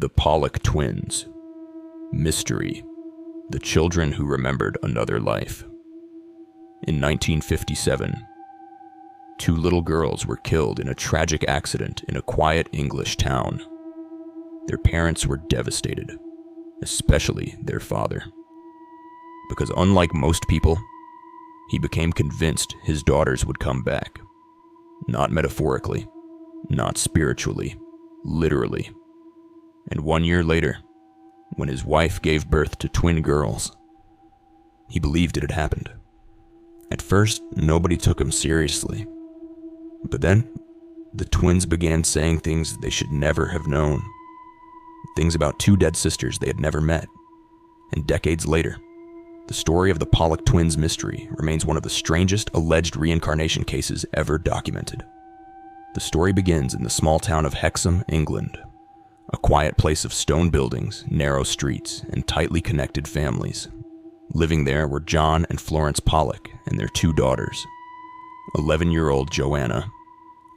The Pollock twins. Mystery. The children who remembered another life. In 1957, two little girls were killed in a tragic accident in a quiet English town. Their parents were devastated, especially their father. Because unlike most people, he became convinced his daughters would come back. Not metaphorically, not spiritually, literally. And 1 year later, when his wife gave birth to twin girls, he believed it had happened. At first, nobody took him seriously. But then, the twins began saying things they should never have known. Things about two dead sisters they had never met. And decades later, the story of the Pollock twins mystery remains one of the strangest alleged reincarnation cases ever documented. The story begins in the small town of Hexham, England, a quiet place of stone buildings, narrow streets, and tightly connected families. Living there were John and Florence Pollock and their two daughters, 11-year-old Joanna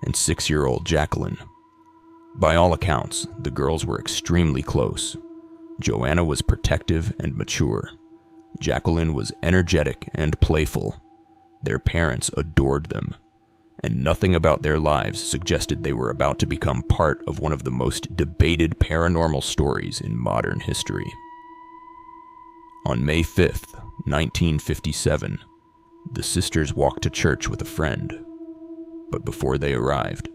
and 6-year-old Jacqueline. By all accounts, the girls were extremely close. Joanna was protective and mature. Jacqueline was energetic and playful. Their parents adored them, and nothing about their lives suggested they were about to become part of one of the most debated paranormal stories in modern history. On May 5th, 1957, the sisters walked to church with a friend. But before they arrived,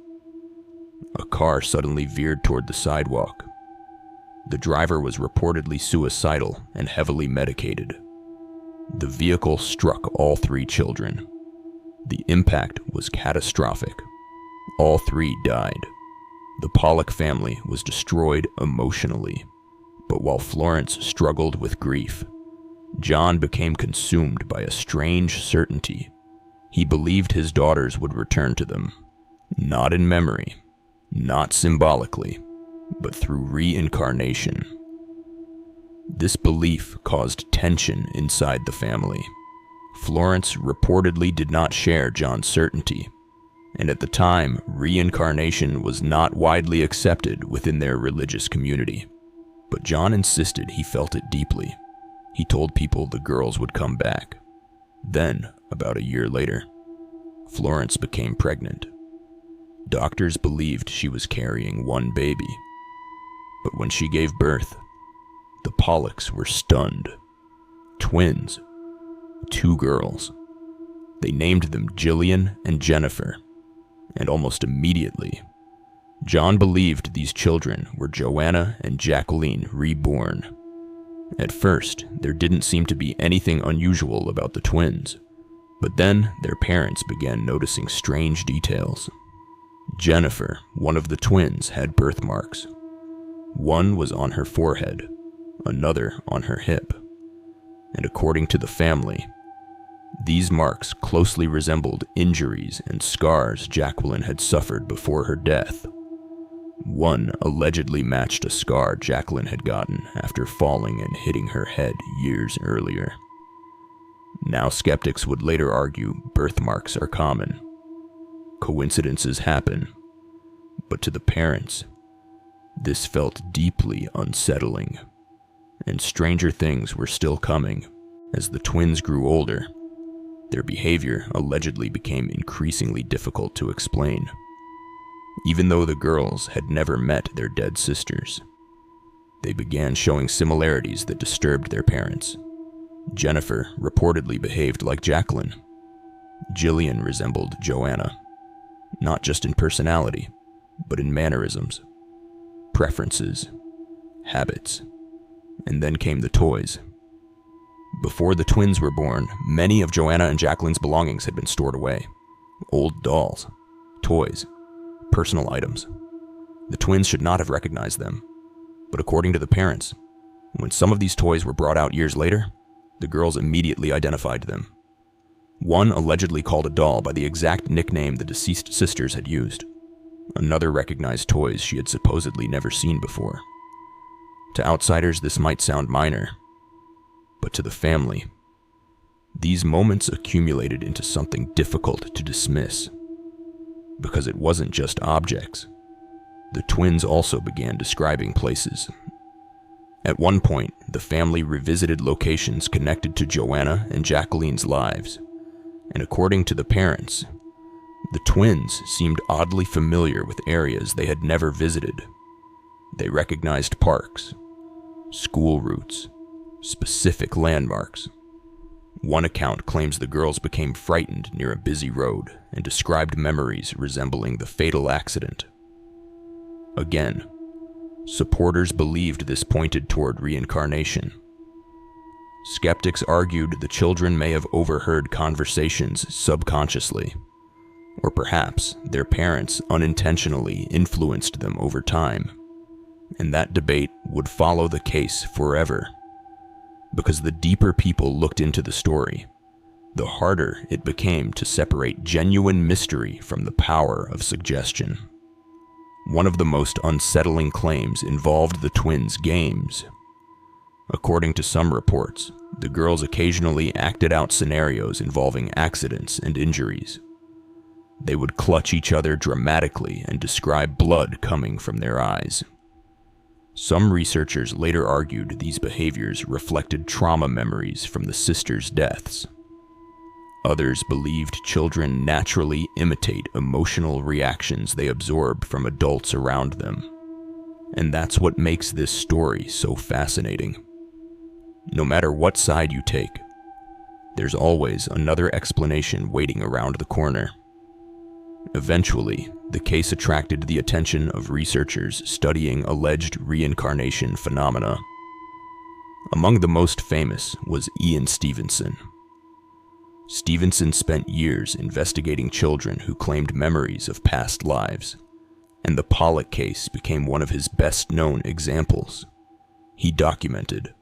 a car suddenly veered toward the sidewalk. The driver was reportedly suicidal and heavily medicated. The vehicle struck all three children. The impact was catastrophic. All three died. The Pollock family was destroyed emotionally. But while Florence struggled with grief, John became consumed by a strange certainty. He believed his daughters would return to them, not in memory, not symbolically, but through reincarnation. This belief caused tension inside the family. Florence reportedly did not share John's certainty, and at the time, reincarnation was not widely accepted within their religious community. But John insisted he felt it deeply. He told people the girls would come back. Then, about a year later, Florence became pregnant. Doctors believed she was carrying one baby. But when she gave birth, the Pollocks were stunned. Twins. Two girls. They named them Jillian and Jennifer. And almost immediately, John believed these children were Joanna and Jacqueline reborn. At first, there didn't seem to be anything unusual about the twins. But then, their parents began noticing strange details. Jennifer, one of the twins, had birthmarks. One was on her forehead, another on her hip. And according to the family, these marks closely resembled injuries and scars Jacqueline had suffered before her death. One allegedly matched a scar Jacqueline had gotten after falling and hitting her head years earlier. Now skeptics would later argue birthmarks are common. Coincidences happen, but to the parents, this felt deeply unsettling. And stranger things were still coming. As the twins grew older, their behavior allegedly became increasingly difficult to explain. Even though the girls had never met their dead sisters, they began showing similarities that disturbed their parents. Jennifer reportedly behaved like Jacqueline. Jillian resembled Joanna, not just in personality, but in mannerisms, preferences, habits. And then came the toys. Before the twins were born, many of Joanna and Jacqueline's belongings had been stored away. Old dolls, toys, personal items. The twins should not have recognized them. But according to the parents, when some of these toys were brought out years later, the girls immediately identified them. One allegedly called a doll by the exact nickname the deceased sisters had used. Another recognized toys she had supposedly never seen before. To outsiders, this might sound minor, but to the family, these moments accumulated into something difficult to dismiss, because it wasn't just objects. The twins also began describing places. At one point, the family revisited locations connected to Joanna and Jacqueline's lives, and according to the parents, the twins seemed oddly familiar with areas they had never visited. They recognized parks, school routes, specific landmarks. One account claims the girls became frightened near a busy road and described memories resembling the fatal accident. Again, supporters believed this pointed toward reincarnation. Skeptics argued the children may have overheard conversations subconsciously, or perhaps their parents unintentionally influenced them over time, and that debate would follow the case forever. Because the deeper people looked into the story, the harder it became to separate genuine mystery from the power of suggestion. One of the most unsettling claims involved the twins' games. According to some reports, the girls occasionally acted out scenarios involving accidents and injuries. They would clutch each other dramatically and describe blood coming from their eyes. Some researchers later argued these behaviors reflected trauma memories from the sisters' deaths. Others believed children naturally imitate emotional reactions they absorb from adults around them. And that's what makes this story so fascinating. No matter what side you take, there's always another explanation waiting around the corner. Eventually, the case attracted the attention of researchers studying alleged reincarnation phenomena. Among the most famous was Ian Stevenson. Stevenson spent years investigating children who claimed memories of past lives, and the Pollock case became one of his best-known examples. He documented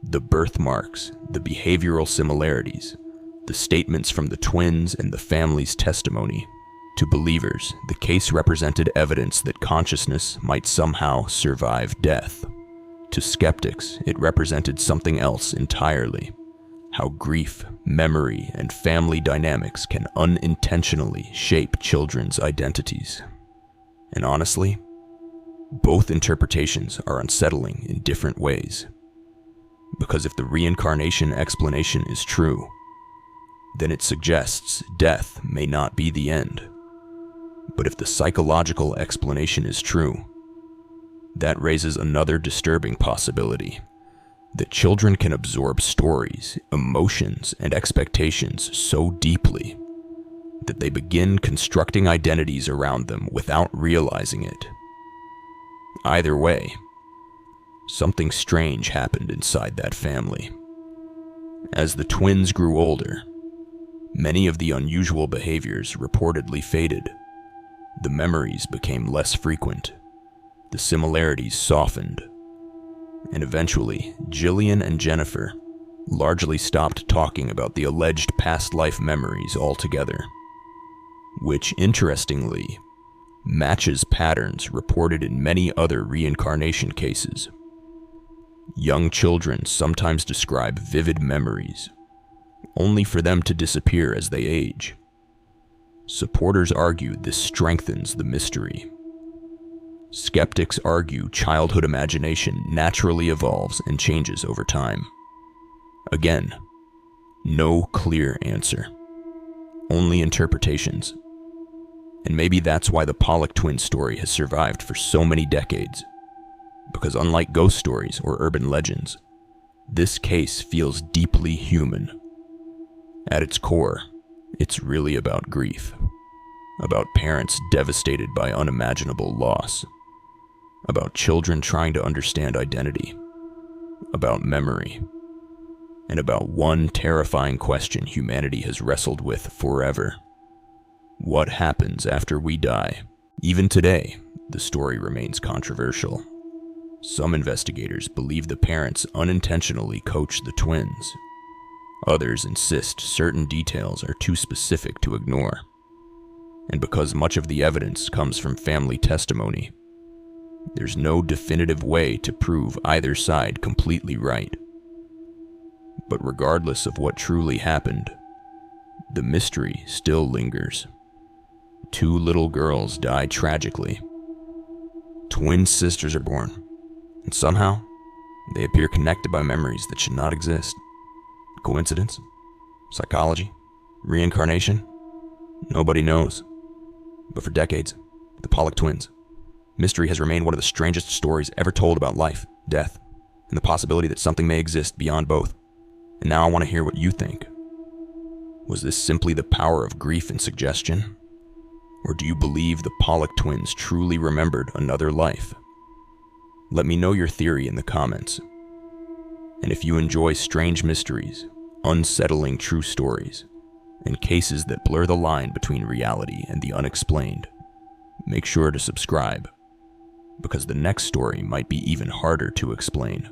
the birthmarks, the behavioral similarities, the statements from the twins, and the family's testimony. To believers, the case represented evidence that consciousness might somehow survive death. To skeptics, it represented something else entirely: how grief, memory, and family dynamics can unintentionally shape children's identities. And honestly, both interpretations are unsettling in different ways. Because if the reincarnation explanation is true, then it suggests death may not be the end. But if the psychological explanation is true, that raises another disturbing possibility: that children can absorb stories, emotions, and expectations so deeply that they begin constructing identities around them without realizing it. Either way, something strange happened inside that family. As the twins grew older, many of the unusual behaviors reportedly faded. The memories became less frequent, the similarities softened, and eventually, Jillian and Jennifer largely stopped talking about the alleged past life memories altogether, which, interestingly, matches patterns reported in many other reincarnation cases. Young children sometimes describe vivid memories, only for them to disappear as they age. Supporters argue this strengthens the mystery. Skeptics argue childhood imagination naturally evolves and changes over time. Again, no clear answer, only interpretations. And maybe that's why the Pollock twin story has survived for so many decades. Because unlike ghost stories or urban legends, this case feels deeply human. At its core, it's really about grief, about parents devastated by unimaginable loss, about children trying to understand identity, about memory, and about one terrifying question humanity has wrestled with forever: what happens after we die? Even today, the story remains controversial. Some investigators believe the parents unintentionally coached the twins. Others insist certain details are too specific to ignore. And because much of the evidence comes from family testimony, there's no definitive way to prove either side completely right. But regardless of what truly happened, the mystery still lingers. 2 little girls died tragically, twin sisters are born, and somehow they appear connected by memories that should not exist. Coincidence? Psychology? Reincarnation? Nobody knows. But for decades, the Pollock twins, mystery has remained one of the strangest stories ever told about life, death, and the possibility that something may exist beyond both. And now I want to hear what you think. Was this simply the power of grief and suggestion? Or do you believe the Pollock twins truly remembered another life? Let me know your theory in the comments. And if you enjoy strange mysteries, unsettling true stories, and cases that blur the line between reality and the unexplained, make sure to subscribe, because the next story might be even harder to explain.